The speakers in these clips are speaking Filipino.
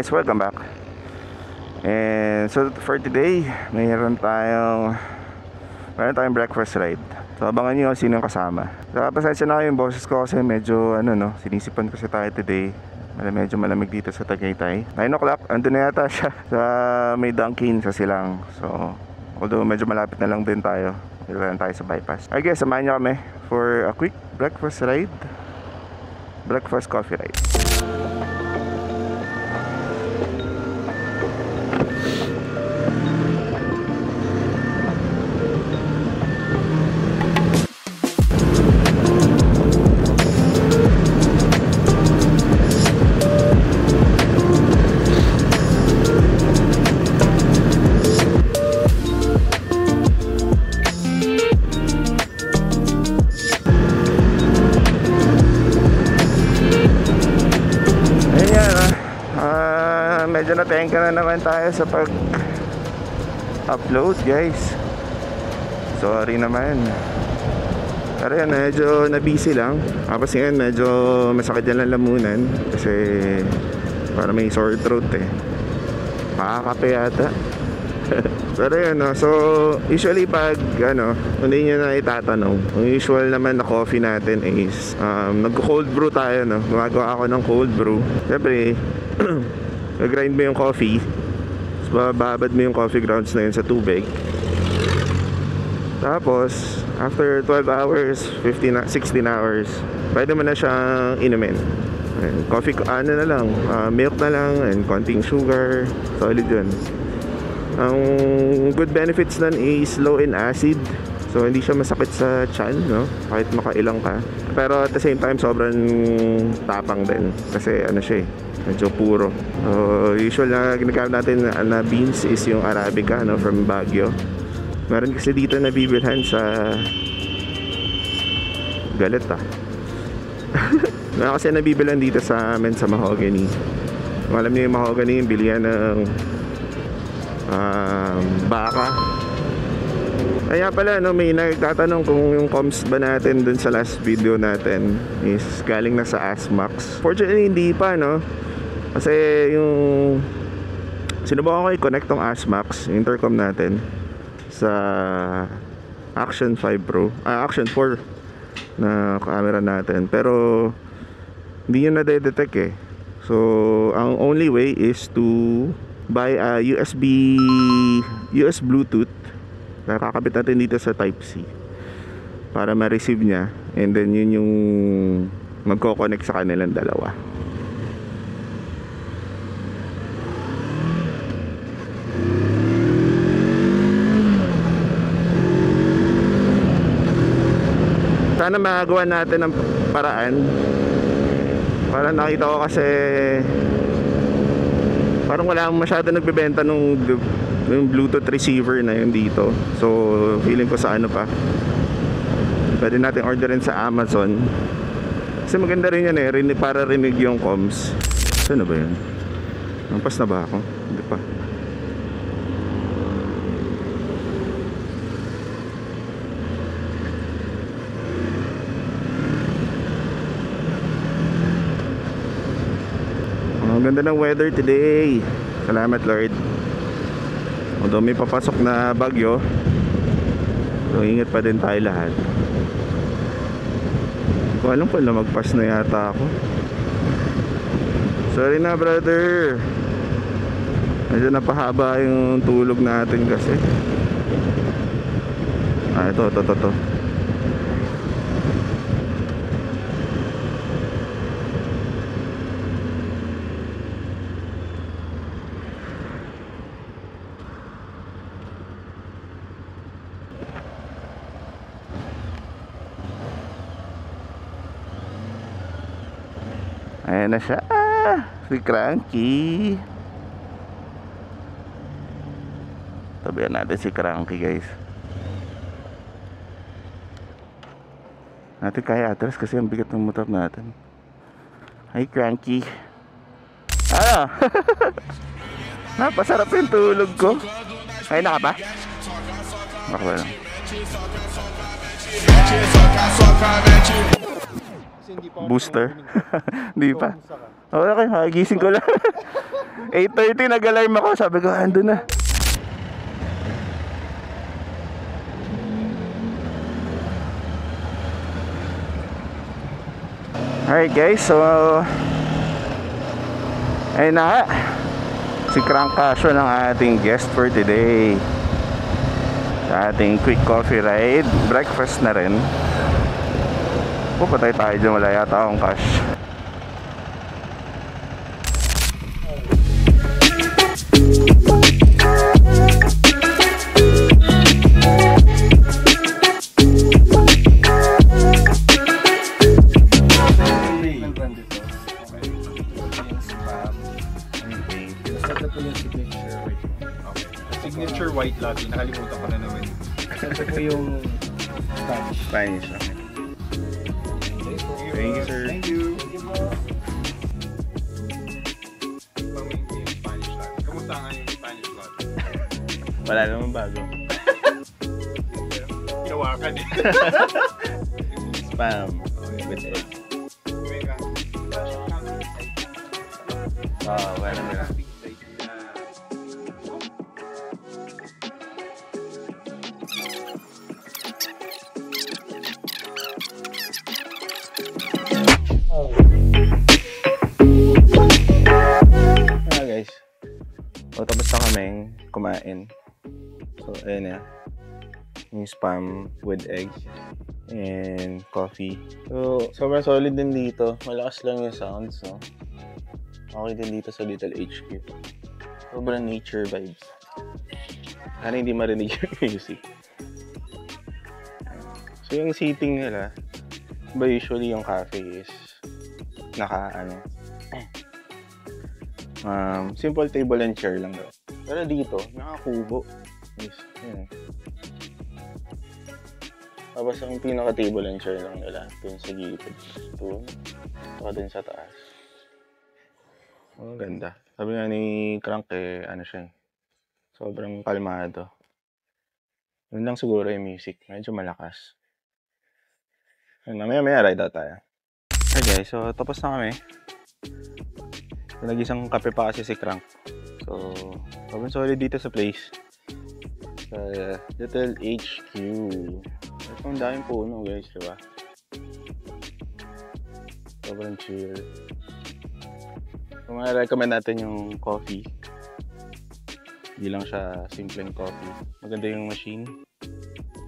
guys, welcome back. And so for today, mayroon tayong breakfast ride. So abangan nyo sino yung kasama. So pasensya na kayo yung boses ko kasi medyo sinisipan ko tayo today. Medyo malamig dito sa Tagaytay. 9 o'clock, andun na yata siya sa may Dunkin sa Silang. So although medyo malapit na lang din tayo, ilan tayo sa bypass. I guess samahan nyo kami for a quick breakfast ride. Breakfast coffee ride. Medyo na-thank na naman tayo sa pag-upload guys. Sorry naman. Pero yan, medyo na-busy lang. Tapos yan, medyo masakit yan lang lamunan. Kasi para may sore throat eh. Makakape yata. Pero yan, so usually pag hindi nyo na itatanong, ang usual naman na coffee natin is nag-cold brew tayo, no? Gumagawa ako ng cold brew. Siyempre grind mo yung coffee, bababad mo yung coffee grounds na yun sa tubig. Tapos after 12 hours, 16 hours, pwede mo na siyang inumin. Coffee, na lang, milk na lang and konting sugar, solid yun. Ang good benefits nun is low in acid. So hindi siya masakit sa tiyan, no? Kahit makailang ka. Pero at the same time sobrang tapang din. Kasi siya medyo puro. So usual na ginagamit natin na beans is yung Arabica, no? From Baguio. Meron kasi dito na bibilhan sa Galit Meron kasi nabibilhan dito sa amin sa Mahogany. Kung alam niyo yung Mahogany, yung bilihan ng baka. Kaya pala may nagtatanong kung yung comms ba natin dun sa last video natin is galing na sa ASMAX. Fortunately hindi pa, no? Kasi yung sinubukan ko i-connect tong ASMAX, yung intercom natin sa Action 5 Pro, Action 4 na camera natin, pero hindi yun na-detect eh. So ang only way is to buy a US Bluetooth na kakabit natin dito sa Type-C para ma-receive niya, and then yun yung magko-connect sa kanilang dalawa. Sana magagawa natin ng paraan. Para nakita ko kasi parang wala masyado nagbebenta nung Bluetooth receiver na yun dito. So feeling ko sa pa, pwede natin orderin sa Amazon. Kasi maganda rin yan para rinig yung comms. Saan na ba yun? Nampas na ba ako? Hindi pa. Ang ganda ng weather today. Salamat Lord. Although may papasok na bagyo, so ingat pa din tayo lahat. Hindi ko alam kung lumagpas na yata ako. Sorry na brother, medyo napahaba yung tulog natin kasi. Ito ayan na siya, si Cranky. Tabihan natin si Cranky guys. Natin kaya atras kasi ang bigat ng motor natin. Hi Cranky. Napasarap yung tulog ko. Ay naka pa? Baka ba lang. Booster? Hindi pa. Okay, gising ko lang. 8:30 nag-alarm ako, sabi ko ando na. Alright guys, so ayun na nga, si Crank Casual ang ating guest for today sa ating quick coffee ride. Breakfast na rin. Patay tayo dyan, wala yata akong cash. Signature white latte, nakalimutan ko na naman. Ito po yung Spanish, okay. Thank you, sir. Thank you. Yung Spanish latte. Kamusta nga yung Spanish latte? Wala naman bago. Hinawakan eh. Spam with egg. Oh, wala na. Guys, so tapos na kaming kumain. So ayun na yung spam with egg and coffee. So sobrang solid din dito, malakas lang yung sounds, no? Okay din dito sa Little HQ, sobrang nature vibes. Sana hindi marinig yung music. So yung seating nila, ba usually yung cafe is naka simple table and chair lang daw. Pero dito, nakakubo. Yes, yun. Tapos ang pinaka-table and chair lang nila, dun sa gilid. Dun, saka dun sa taas. Oh, ganda. Sabi nga ni Crank ano siya, sobrang kalmado. Yun lang siguro yung music, medyo malakas. Mamaya ride out tayo. Okay guys, so tapos na kami. So, nag-isang kape pa kasi si Crank. So, sobrang solid dito sa place. Sa Little HQ. Ito ang daming puno guys, diba? Sobrang chill. So, ma-recommend natin yung coffee. Hindi lang siya simpleng coffee. Maganda yung machine.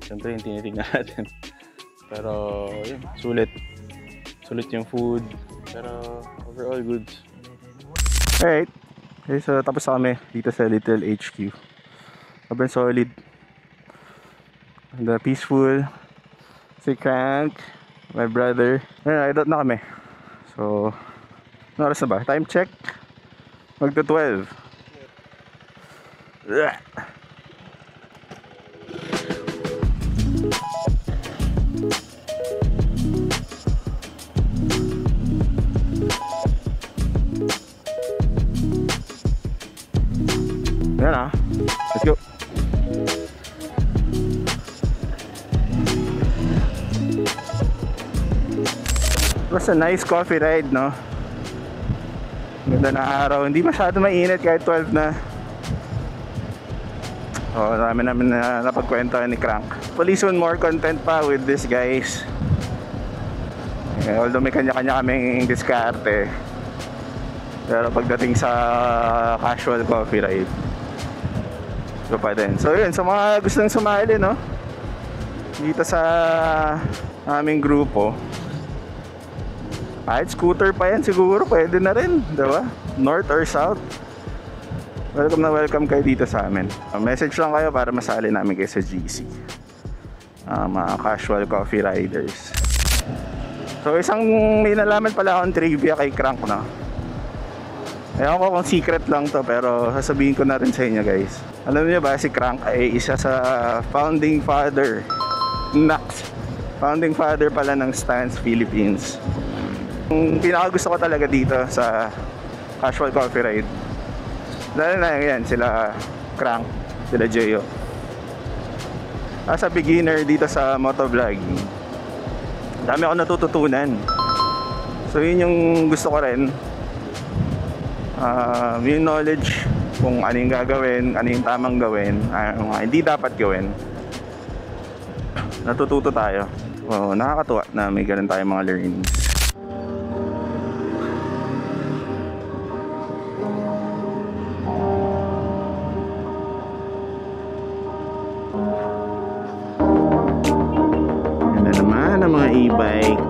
Siyempre yung tinitignan natin. Pero, yun, sulit. Sulit yung food. Pero, overall goods. Alright. Okay, so tapos na kami dito sa Little HQ. Sobrang solid. And peaceful. Si Crank, my brother. Ayun, ride out na kami. So, ano oras na ba? Time check. Magto 12. Yeah. Yan ah. Let's go. It was a nice coffee ride, no? Ganda na araw. Hindi masyado mainit kahit 12 na. Oh, dami namin na napagkwentuhan ni Crank. Hopefully soon more content pa with this guys. Although may kanya-kanya kaming diskarte. Pero pagdating sa casual coffee ride, so pa din. So yun, sa mga gustong sumali, no, dito sa aming grupo, kahit scooter pa yan siguro pwede na rin, diba? North or south, welcome na welcome kayo dito sa amin. Message lang kayo para masali namin kayo sa GC, mga casual coffee riders. So isang may nalaman pala akong trivia kay Crank, no? Ewan ko kung secret lang to, pero sasabihin ko na rin sa inyo guys. Alam niyo ba, si Crank ay isa sa founding father pala ng Stance Philippines. Yung pinakagusto ko talaga dito sa casual coffee ride, lalo na yan, sila Crank, sila Jeyo. As a beginner dito sa motovlogging, dami ako natututunan. So yun yung gusto ko rin yung knowledge kung ano yung gagawin, ano yung tamang gawin, ano mga hindi dapat gawin. Natututo tayo. Nakakatuwa na may ganun tayong mga learnings. Ganda naman ang mga e-bike.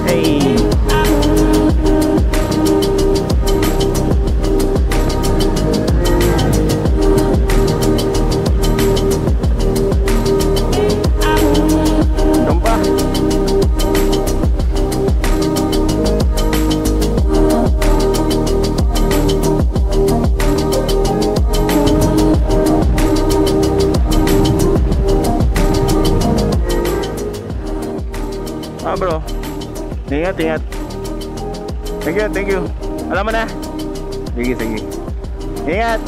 Hey! Doon pa! Bro, ingat, ingat. Thank you, thank you. Alam mo na. Sige, sige. Ingat.